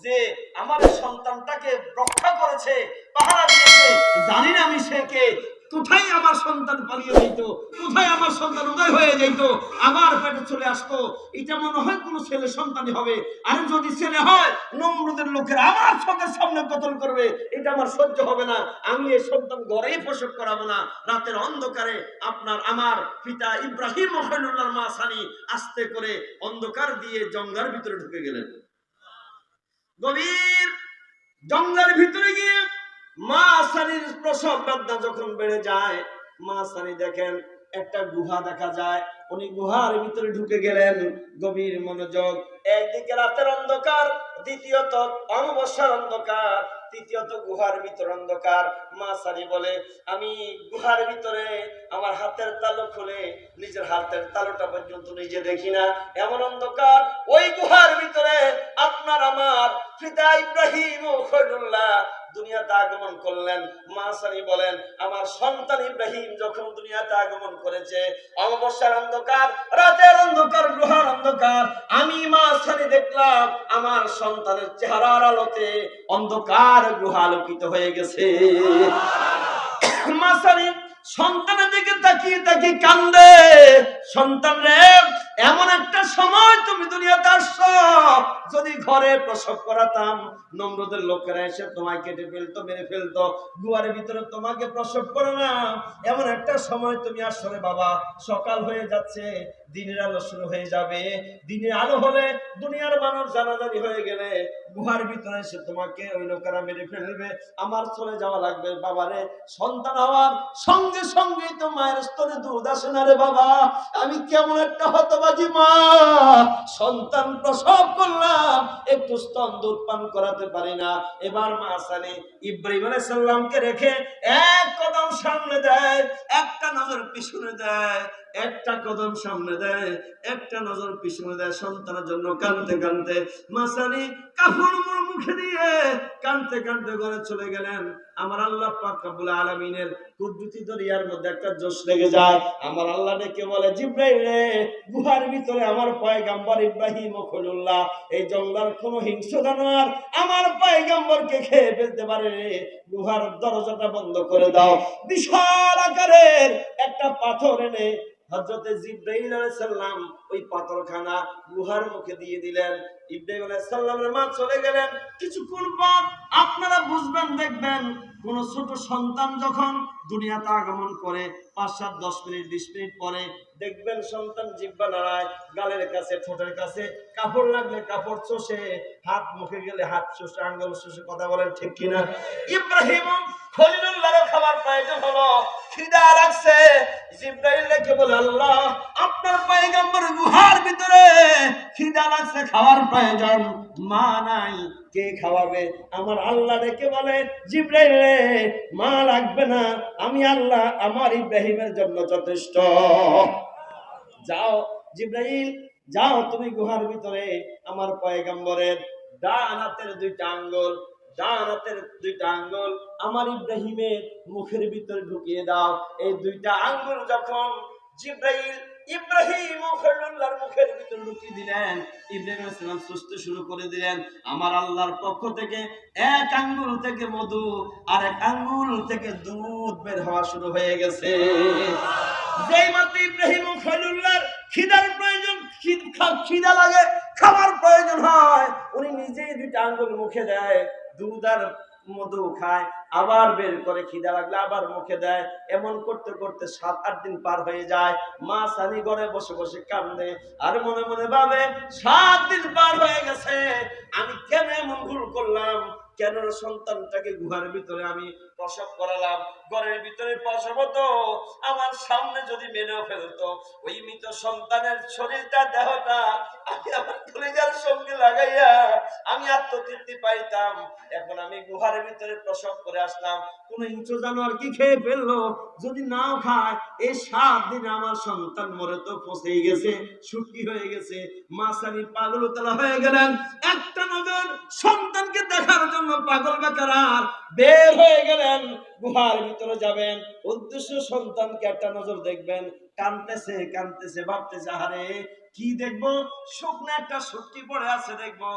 যে আমার সন্তানটাকে রক্ষা করেছে, পাহারা দিয়েছে, জানি না আমি সে কে, কোথায় আমার সন্তান পালিয়ে যেত, কোথায় আমার সন্তান উদয় হয়ে যেত, আমার পেটে চলে আসতো, এটা মনে হয় কোনো ছেলে সন্তানই হবে। আর যদি ছেলে হয়, নমরুদের লোকেরা আমার চোখের সামনে কতল করবে, এটা আমার সহ্য হবে না, আমি এই সন্তান ঘরেই প্রসব করাবো না। রাতের অন্ধকারে আমার পিতা ইব্রাহিম খলিলুল্লাহর মা সানি আস্তে করে অন্ধকার দিয়ে জঙ্গলের ভিতরে ঢুকে গেলেন। গভীর জঙ্গলের ভিতরে গিয়ে মা সানির প্রসব বেদনা যখন বেড়ে যায়, মা সানি দেখেন একটা গুহা দেখা যায়, উনি গুহার ভিতরে ঢুকে গেলেন। গভীর মনোযোগ, একদিকে রাতের অন্ধকার, দ্বিতীয়ত অমাবস্যার অন্ধকার, তৃতীয়ত গুহার ভিতর অন্ধকার। মা সানি বলে, আমি গুহার ভিতরে আমার হাতের তালু খুলে নিজের হাতের তালুটা পর্যন্ত নিজে দেখি না, এমন অন্ধকার। ওই গুহার ভিতরে আপনার আমার পিতা ইব্রাহিম খলিলুল্লাহ দুনিয়াতে আগমন করলেন। মা সানি বলেন, আমার সন্তান ইব্রাহিম যখন দুনিয়াতে আগমন করেছে, অমাবস্যার অন্ধকার, রাতের অন্ধকার, গুহার অন্ধকার, আমি মা সানি দেখলাম আমার সন্তানের চেহারার আলোতে অন্ধকার গুহা আলোকিত হয়ে গেছে। মা সানি সন্তানের দিকে তাকিয়ে তাকিয়ে কান্দে, সন্তান রে, এমন একটা সময় তুমি দুনিয়াতে আসছো, যদি ঘরে প্রসব করাতাম, নমরুদের লোকেরা এসে তোমায় কেটে ফেলতো, মেরে ফেলতো, গুহার ভিতরে তোমাকে প্রসব করো না, এমন একটা সময় তুমি আসছো রে বাবা। সকাল হয়ে যাচ্ছে, দিনের আলো শুরু হয়ে যাবে, দিনের আলো হলে দুনিয়ার মানুষ জানাজানি হয়ে গেলে গুহার ভিতরে এসে তোমাকে ওই লোকেরা মেরে ফেলবে, আমার চলে যাওয়া লাগবে। বাবারে, সন্তান হওয়ার সঙ্গে সঙ্গে তো মায়ের স্তনে দুধ আসে না রে বাবা, আমি কেমন একটা হতভাগী মা, সন্তান প্রসব করলাম, একটু স্তন দুধ পান করাতে পারি না। এবার মা সানি ইব্রাহিম আলাইহিস সালামকে রেখে এক কদম সামনে দেয়, একটা নজর পিছনে দেয়, একটা কদম সামনে দেয়, একটা নজর পিছনে দেয়, সন্তানের জন্য কাঁদতে কাঁদতে মা সানি কাফন মুখে দিয়ে কাঁদতে কাঁদতে ঘরে চলে গেলেন। আমার আল্লাহ পাক রব্বুল আলামিনের কুদরতি দরিয়ার মধ্যে একটা জোশ লেগে যায়। আমার আল্লাহ ডেকে বলে, জিবরাইল রে, গুহার ভিতরে আমার পয়গম্বর ইব্রাহিম খলিলুল্লাহ, এই জঙ্গলের কোন হিংস্র জানোয়ার আমার পয়গম্বরকে খেয়ে ফেলতে পারে রে, গুহার দরজাটা বন্ধ করে দাও। বিশাল আকারের একটা পাথর এনে হযরতে জিবরাইল আলাইহিস সালাম ওই পাথরখানা গুহার মুখে দিয়ে দিলেন। ইব্রাহিম আলাইহিস সালামের মা চলে গেলেন। কিছুক্ষণ পর আপনারা বুঝবেন, দেখবেন কোন ছোট সন্তান যখন দুনিয়াতে আগমন করে 5, 7, 10 মিনিট 20 মিনিট পরে দেখবেন সন্তান জিহ্বা নাড়ায়, গালের কাছে, ঠোঁটের কাছে, কাপড় লাগলে কাপড় চষে, হাত মুখে গেলে হাত চষে, আঙ্গুল চষে, কথা বলেন ঠিক কিনা? ইব্রাহিম খলিলুল্লাহর খাবার প্রয়োজন হলো, খিদা লাগছে, জিবরাইল কে বলে, আল্লাহ আপনার পয়গম্বর গুহার ভিতরে খিদা লাগছে, খাওয়ার প্রয়োজন, মা নাই, কে খাওয়াবে? আমার আল্লাহ ডেকে বলে, জিবরাইল রে, মা লাগবে না, আমি আল্লাহ আমার ইব্রাহিমের জন্য যথেষ্ট। যাও জিবরাইল, যাও তুমি গুহার ভিতরে আমার পয়গম্বরের ডান হাতের দুইটা আঙ্গুল আমার ইব্রাহিমের মুখের ভিতরে ঢুকিয়ে দাও। এই দুইটা আঙ্গুল যখন জিবরাইল ইব্রাহিম খলিলুল্লাহর মুখের ভিতরে ঢুকিয়ে দিলেন, ইব্রাহিম আলাইহিস সালাম সুস্থ শুরু করে দিলেন। আমার আল্লাহর পক্ষ থেকে এক আঙ্গুল থেকে মধু আর এক আঙ্গুল থেকে দুধ বের হওয়া শুরু হয়ে গেছে। যেই মাত্র ইব্রাহিম খলিলুল্লাহর খিদার প্রয়োজন, খিদা লাগে, খাবার প্রয়োজন হয়, উনি নিজেই দুইটা আঙ্গুল মুখে দেয়, দুধ আর মধু খায়, আবার বের করে, খিদা লাগলে আবার মুখে দেয়। এমন করতে করতে 7-8 দিন পার হয়ে যায়। মা সানি ঘরে বসে বসে কান্দে আর মনে মনে ভাবে, 7 দিন পার হয়ে গেছে, আমি কেন এমন ভুল করলাম, কেন সন্তানটাকে গুহার ভিতরে আমি প্রসব করালাম? ঘরের ভিতরে প্রসব হতো, আমার সামনে যদি মেরেও ফেলতো, ওই মৃত সন্তানের শরীরটা, দেহটা আমি আমার কলিজার সঙ্গে লাগাইয়া আমি আত্মতৃপ্তি পাইতাম। এখন আমি গুহার ভিতরে প্রসব করে আসলাম, কোন হিংস্র জানোয়ার কি খেয়ে ফেললো? যদি নাও খায়, এই 7 দিনে আমার সন্তান মরে তো পচেই গেছে, শুটকি হয়ে গেছে। মাসানি পাগল উতলা হয়ে গেলেন, একটা নজর সন্তানকে দেখার জন্য পাগল বেকার বের হয়ে গেলেন। গুহার ভিতরে যাবেন, উদ্দেশ্য সন্তানকে একটা নজর দেখবেন। কাঁদতেছে কাঁদতেছে, ভাবতেছে আরে কি দেখবো, শুকনো একটা শুটকি পড়ে আছে দেখবো,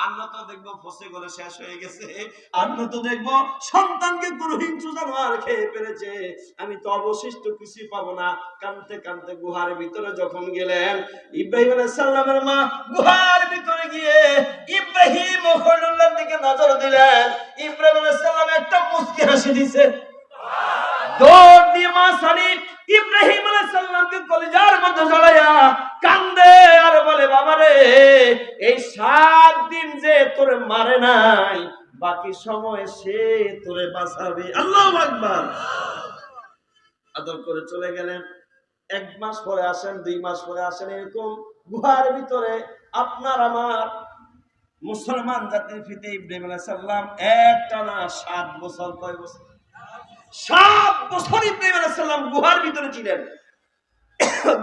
আর নয়তো দেখবো ফসে গলে শেষ হয়ে গেছে, আর নয়তো দেখবো সন্তানকে কোনো হিংস্র জানোয়ার খেয়ে ফেলেছে, আমি তো অবশিষ্ট কিছুই পাবো না। কাঁদতে কাঁদতে গুহার ভিতরে যখন গেলেন, ইব্রাহিম আলাইহিস সালামের মা গুহার ভিতরে গিয়ে ইব্রাহিম ও খলিলুল্লাহর দিকে নজর দিলেন। ইব্রাহিম আলাইহিস সালাম একটা মুচকি হাসি দিয়েছে, দৌড় দিয়ে মা সানি ইব্রাহিম আলাইহিস সালামকে কলিজার মধ্যে জড়াইয়া কান্দে আর বলে, বাবা রে, এই 7 দিন যে তোরে মারে নাই, বাকি সময় সে তোরে বাঁচাবে। আল্লাহু আকবার। আদর করে চলে গেলেন। 1 মাস পরে আসেন, 2 মাস পরে আসেন, এরকম গুহার ভিতরে আপনার আমার মুসলমান জাতির পিতা ইব্রাহিম আলাইহিস সালাম একটানা 7 বছর, কয় বছর? 7 বছর ইব্রাহিম আলাইহিস সালাম গুহার ভিতরে ছিলেন।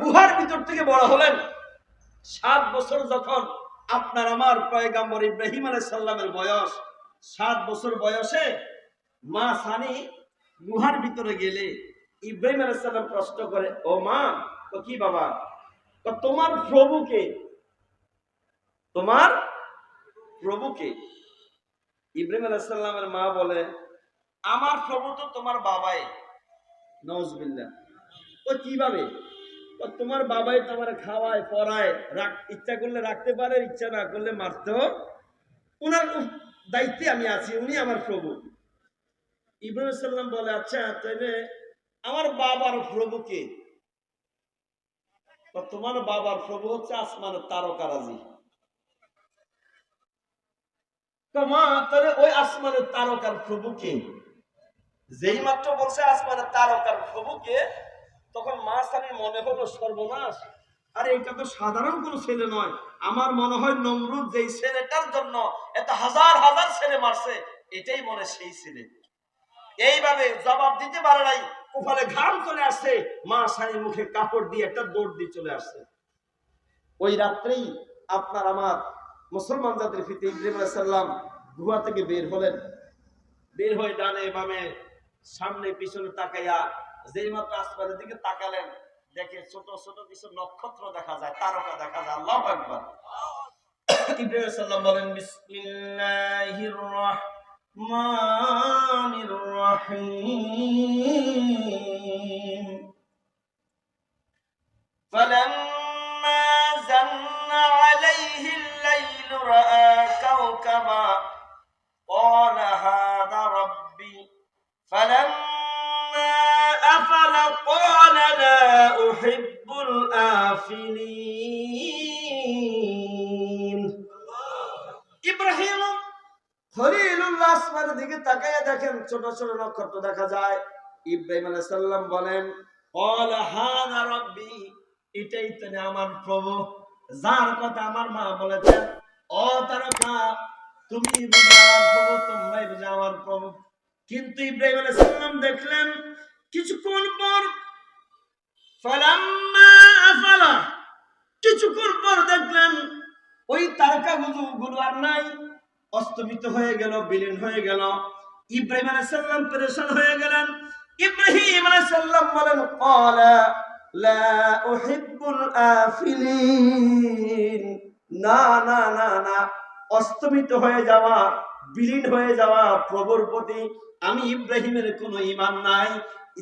গুহার ভিতর থেকে বড় হলেন। 7 বছর যখন আপনার আমার পয়গম্বর ইব্রাহিম আলাইহিস সালামের বয়স, 7 বছর বয়সে মা সানি গুহার ভিতরে গেলে ইব্রাহিম আলাইহিস সালাম প্রশ্ন করে, ও মা, তো কি বাবা, তো তোমার প্রভুকে, তোমার প্রভুকে? ইব্রাহিম আলাইহিস সালামের মা বলে, আমার প্রভু তো তোমার বাবাই। নাউজুবিল্লাহ। ও কিভাবে? তোমার বাবাই তো আমার খাওয়ায় পড়ায়, ইচ্ছা করলে রাখতে পারে, ইচ্ছা না করলে মারতেও, উনার দায়িত্বে আমি আছি, উনি আমার প্রভু। ইব্রাহিম আলাইহিস সালাম বলে, আচ্ছা তাহলে আমার বাবার প্রভু কে? তোমার বাবার প্রভু হচ্ছে আসমানের তারকারাজি। মা, তাহলে ওই আসমানের তারকার প্রভু কে? যেই মাত্র বলছে আসমানের তারকার প্রভু কে, তখন মা সানির মনে হলো সর্বনাশ, আরে এটা তো সাধারণ কোনো ছেলে নয়, আমার মনে হয় নমরুদ যেই ছেলেটার জন্য এত হাজার হাজার ছেলে মারছে, এটাই মনে সেই ছেলে। এইভাবে জবাব দিতে পারে নাই, কপালে ঘাম চলে আসছে, মা সানির মুখে কাপড় দিয়ে একটা দৌড় দিয়ে চলে আসছে। ওই রাত্রেই আপনার আমার মুসলমান জাতির পিতা ইব্রাহিম আলাইহিস সালাম গুহা থেকে বের হলেন। বের হয়ে ডানে বামে সামনে পিছনে তাকাইয়া যেই মাত্র আসমানের দিকে তাকালেন, দেখে ছোট ছোট কিছু নক্ষত্র দেখা যায়, তারকা দেখা যায়। আল্লাহু আকবার। ইব্রাহিম আলাইহিস সালাম বলেন, বিসমিল্লাহির রাহমানির রাহিম। ফালাম্মা জান্না আলাইহিল লাইলু রাআ কাওকাবা قال هذا ربي فلما أفل قال لا أحب الآفلين। ইব্রাহিম খলিলুল্লাহ আসমানের দিকে তাকায়া দেখেন ছোট ছোট নক্ষত্র দেখা যায়। ইব্রাহিম আলাইহিস সালাম বলেন, قال هذا ربي, এটাই তো আমার প্রভু, যার কথা আমার মা বলেছেন, ও তারকা, তুমি বুঝে আমার প্রভু, তোমরাই বুঝে আমার প্রভু। কিন্তু ইব্রাহিম আলাইহিস সালাম দেখলেন কিছুক্ষণ পর, ফালাম্মা আফালা, কিছুক্ষণ পর দেখলেন ওই তারকা গুলো আর নাই, অস্তমিত হয়ে গেল, বিলীন হয়ে গেল। ইব্রাহিম আলাইহিস সালাম পেরেশান হয়ে গেলেন। ইব্রাহিম আলাইহিস সালাম বলেন, ক্বালা লা উহিব্বুল আফিলিন, না না না না, অস্তমিত হয়ে যাওয়া, বিলীন হয়ে যাওয়া প্রভুর প্রতি আমি ইব্রাহিমের কোনো ঈমান নাই।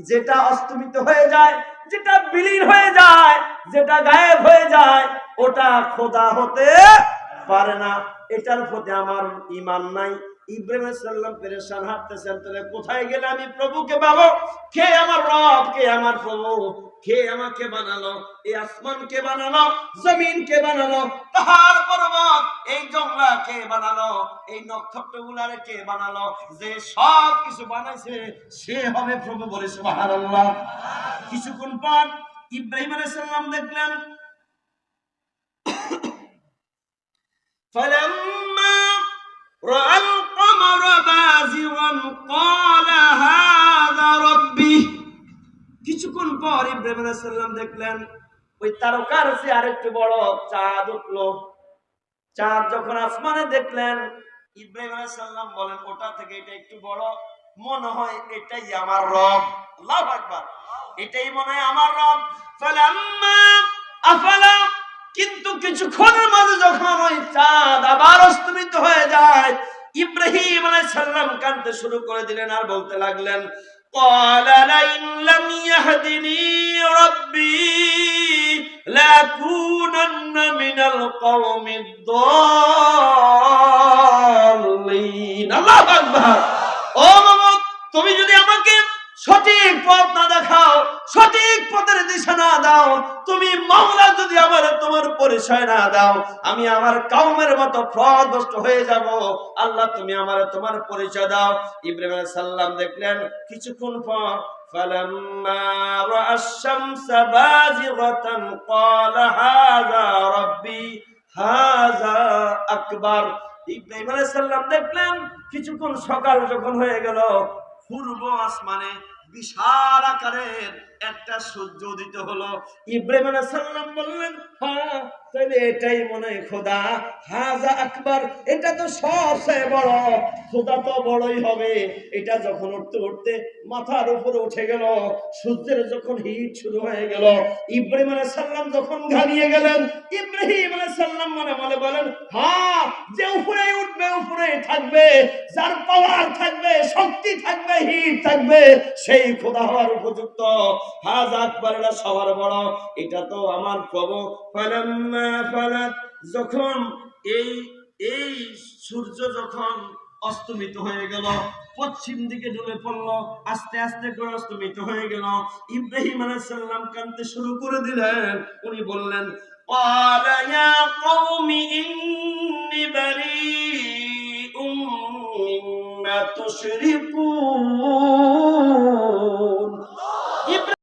যেটা অস্তমিত হয়ে যায়, যেটা বিলীন হয়ে যায়, যেটা গায়েব হয়ে যায়, ওটা খোদা হতে পারে না, এটার প্রতি আমার ঈমান নাই। ইব্রাহিম আলাইহিস সালাম পেরেশান হাঁটতেছেন, তাহলে কোথায় গেলে আমি প্রভুকে পাবো? কে আমার রব, কে আমার প্রভু, কে আমাকে বানালো? এই আসমান কে বানালো? জমিন কে বানালো? পাহাড় পর্বত এই জঙ্গলা কে বানালো? এই নক্ষত্রগুলারে কে বানালো? যে সব কিছু বানাইছে সে হবে প্রভু, বলে সুবহানাল্লাহ। কিছুক্ষণ পর ইব্রাহিম আলাইহিস সালাম দেখলেন فلما رأى القمر بازغا قال هذا ربي। কিছুক্ষণ পর ইব্রাহিম আলাইহিস সালাম দেখলেন ওই তারকার চেয়ে আরেকটু বড় চাঁদ উঠলো। চাঁদ যখন আসমানে দেখলেন, ইব্রাহিম আলাইহিস সালাম বলেন ওটা থেকে এটা একটু বড়, মনে হয় এটাই আমার রব। আল্লাহু আকবার, এটাই মনে হয় আমার রব। ফালাম্মা আফালা, কিন্তু কিছুক্ষণের মাঝে যখন ওই চাঁদ আবার অস্তমিত হয়ে যায়, ইব্রাহিম আলাইহিস সালাম কাঁদতে শুরু করে দিলেন আর বলতে লাগলেন قال لئن لم يهدني ربي لأكونن من القوم الضالين। আল্লাহু আকবার। ও বাবা, তুমি যদি আমাকে সঠিক পথ না দেখাও, সঠিক পথের দিশা না দাও, তুমি মাওলা যদি আমার তোমার পরিচয় না দাও, আমি আমার কওমের মতো পথভ্রষ্ট হয়ে যাব। আল্লাহ তুমি আমার তোমার পরিচয় দাও। ইব্রাহিম আলাইহিস সালাম দেখলেন কিছুক্ষণ পর ফালাম্মা রাআশ শামসা বাযিগাতান ক্বালা হাযা রাব্বি হাযা আকবার। ইব্রাহিম আলাইহিস সালাম দেখলেন কিছুক্ষণ সকাল যখন হয়ে গেল, পূর্ব আসমানে বিশাল আকারের একটা সূর্য উদিত হলো। ইব্রাহিম আলাইহিস সালাম বললেন হ্যাঁ, তাহলে এটাই মনে হয় খোদা। হাযা আকবার, এটা তো সবচেয়ে বড়, খোদা তো বড়ই হবে। এটা যখন উঠতে উঠতে মাথার উপরে উঠে গেল, সূর্যের যখন হিট শুরু হয়ে গেল, ইব্রাহিম আলাইহিস সালাম যখন ঘামিয়ে গেলেন, ইব্রাহিম আলাইহিস সালাম মনে মনে বলেন হ্যাঁ, যে উপরে উঠবে উপরে থাকবে, যার পাওয়ার থাকবে, শক্তি থাকবে, হিট থাকবে, সেই খোদা হওয়ার উপযুক্ত। হাযা আকবার, এটা সবার বড়, এটা তো আমার প্রভু। ফালাম্মা ফালাত, যখন এই এই সূর্য যখন অস্তমিত হয়ে গেল, পশ্চিম দিকে ঢলে পড়লো, আস্তে আস্তে করে অস্তমিত হয়ে গেল, ইব্রাহিম আলাইহিস সালাম কাঁদতে শুরু করে দিলেন। উনি বললেন قال يا قوم إني بريء مما تشركون।